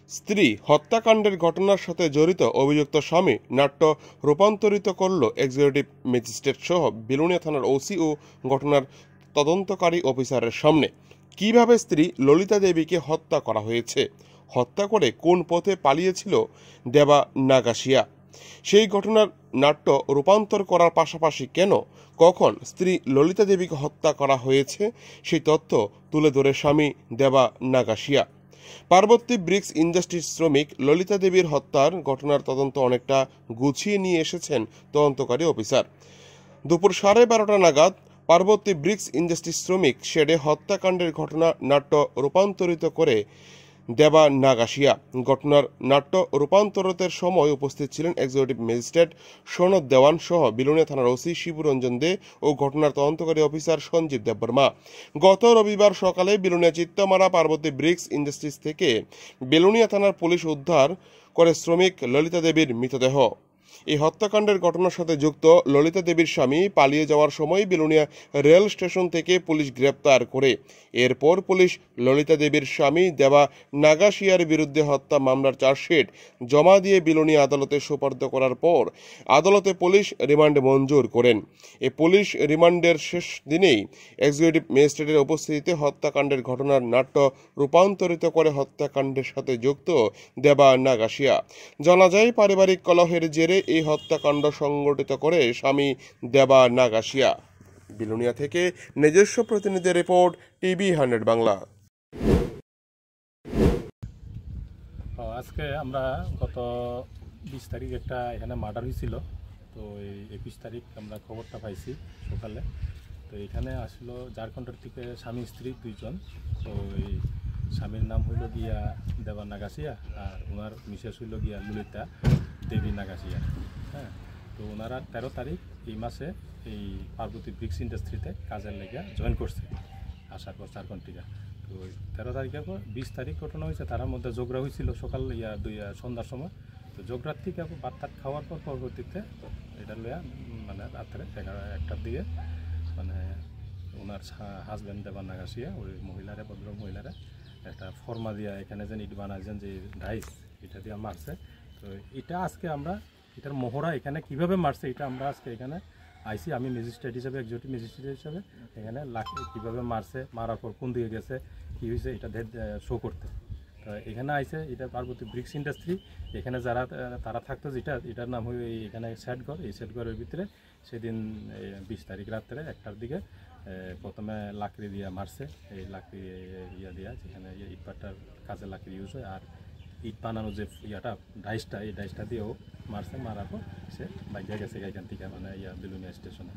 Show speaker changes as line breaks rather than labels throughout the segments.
স্ত্রী হত্যাকাণ্ডের ঘটনার সাথে জড়িত অভিযুক্ত স্বামী নাট্য রূপান্তরিত করল এক্সিকিউটিভ ম্যাজিস্ট্রেট সহ বিলোনিয়া থানার ওসি ও ঘটনার তদন্তকারী অফিসারের সামনে। কিভাবে স্ত্রী ললিতা দেবীকে হত্যা করা হয়েছে, হত্যা করে কোন পথে পালিয়েছিল দেবা নাগাসিয়া, সেই ঘটনার নাট্য রূপান্তর করার পাশাপাশি কেন কখন স্ত্রী ললিতা দেবীকে হত্যা করা হয়েছে সেই তথ্য তুলে ধরে স্বামী দেবা নাগাসিয়া। পার্বতী ব্রিক্স ইন্ডাস্ট্রির শ্রমিক ললিতা দেবীর হত্যার ঘটনার তদন্ত অনেকটা গুছিয়ে নিয়ে এসেছেন তদন্তকারী অফিসার। দুপুর 12:30 নাগাদ পার্বতী ব্রিক্স ইন্ডাস্ট্রির শ্রমিক শেডে হত্যাকাণ্ডের ঘটনা নাট্য রূপান্তরিত করে দেবা নাগাসিয়া। ঘটনার নাট্য রূপান্তরিতের সময় উপস্থিত ছিলেন এক্সিকিউটিভ ম্যাজিস্ট্রেট সনদ দেওয়ান সহ বিলোনিয়া থানার ওসি শিবরঞ্জন দে ও ঘটনার তদন্তকারী অফিসার সঞ্জীব দেববর্মা। গত রবিবার সকালে বিলোনিয়া চিত্তমারা পার্বতী ব্রিক্স ইন্ডাস্ট্রিজ থেকে বিলোনিয়া থানার পুলিশ উদ্ধার করে শ্রমিক ললিতা দেবীর মৃতদেহ। এই হত্যাকাণ্ডের ঘটনার সাথে যুক্ত ললিতা দেবীর স্বামী পালিয়ে যাওয়ার সময় বিলোনিয়া রেল স্টেশন থেকে পুলিশ গ্রেপ্তার করে। এরপর পুলিশ ললিতা দেবীর স্বামী দেবা নাগাসিয়ার বিরুদ্ধে হত্যা মামলার চার্জশিট জমা দিয়ে বিলোনিয়া আদালতে সোপর্দ করার পর আদালতে পুলিশ রিমান্ড মঞ্জুর করেন। এই পুলিশ রিমান্ডের শেষ দিনেই এক্সিকিউটিভ ম্যাজিস্ট্রেটের উপস্থিতিতে হত্যাকাণ্ডের ঘটনার নাট্য রূপান্তরিত করে হত্যাকাণ্ডের সাথে যুক্ত দেবা নাগাসিয়া। জানা যায়, পারিবারিক কলহের জেরে এই হত্যাকাণ্ড সংগঠিত করে স্বামী দেবা নাগাসিয়া। বিলোনিয়া থেকে নিজস্ব প্রতিনিধি রিপোর্ট, টিভি 100 বাংলা।
আজকে আমরা গত 20 তারিখ একটা এখানে মার্ডার হয়েছিল। তো এই 21 তারিখ আমরা খবরটা পাইছি সকালে। তো এখানে আসলো ঝাড়খণ্ডের থেকে স্বামী স্ত্রী দুইজন। তো এই স্বামীর নাম হইল গিয়া দেবা নাগাসিয়া আর ওনার মিসেস হইল গিয়া ললিতা দেবী নাগাসিয়া। হ্যাঁ, তো ওনারা 13 তারিখ এই মাসে এই পার্বতী ব্রিক্স ইন্ডাস্ট্রিতে কাজের লেগে জয়েন করছে আসার পর ঝাড়খণ্ড থেকে। তো 13 তারিখের পর 20 তারিখ ঘটনা হয়েছে, তার মধ্যে ঝগড়া হয়েছিল সকাল সন্ধ্যার সময়। তো ঝগড়ার থেকে ভাত টাত খাওয়ার পর পরবর্তীতে এটা লইয়া মানে রাত্রে 11-1টার দিকে মানে ওনার হাজব্যান্ড দেবা নাগাসিয়া ওই মহিলারা, ভদ্র মহিলারা একটা ফর্মা দিয়া এখানে যেন ইট বানাইছেন যে ডাইস, এটা দিয়ে মারছে। তো এটা আজকে আমরা এটার মহড়া এখানে কিভাবে মারছে এটা আমরা আজকে এখানে আইসি, আমি ম্যাজিস্ট্রেট হিসেবে, এক্সিকিউটিভ ম্যাজিস্ট্রেট হিসেবে এখানে কীভাবে মারছে, মারার পর কোন দিকে গেছে, কী হয়েছে এটা শো করতে। তো এখানে আইসে, এটা পার্বতী ব্রিক্স ইন্ডাস্ট্রি। এখানে যারা তারা থাকতো এটার নাম হয়ে এখানে সেটঘর। এই সেটঘরের ভিতরে সেদিন 20 তারিখ রাত্রে 1টার দিকে প্রথমে লাকড়ি দিয়া মারছে। এই লাকড়ি দিয়া যেখানে ইটপাটার কাজে লাকড়ি ইউজ হয়, আর ইট বানানো যে ডাইসটা, এই ডাইসটা দিয়েও মারছে। মারার পর সে বাইরে গেছে এখান থেকে মানে বিলোনিয়া স্টেশনে।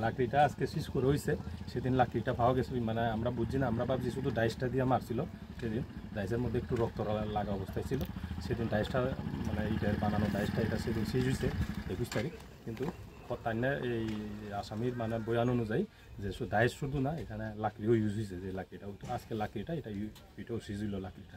লাকড়িটা আজকে শেষ করে হয়েছে, সেদিন লাকড়িটা পাওয়া গেছে। মানে আমরা বুঝছি না, আমরা ভাবছি শুধু ডাইসটা দিয়ে মারছিল। সেদিন ডাইসের মধ্যে একটু রক্ত লাগা অবস্থায় ছিল। সেদিন ডাইসটা মানে ইটের বানানো ডাইসটা এটা সেদিন শেষ হয়েছে 21 তারিখ। কিন্তু তাই না এই আসামির মানে বয়ান অনুযায়ী যে ডাইস শুধু না, এখানে লাকড়িও ইউজ হয়েছে। যে লাকড়িটা আজকে লাকড়িটা এটাও শেষ হইল লাকড়িটা।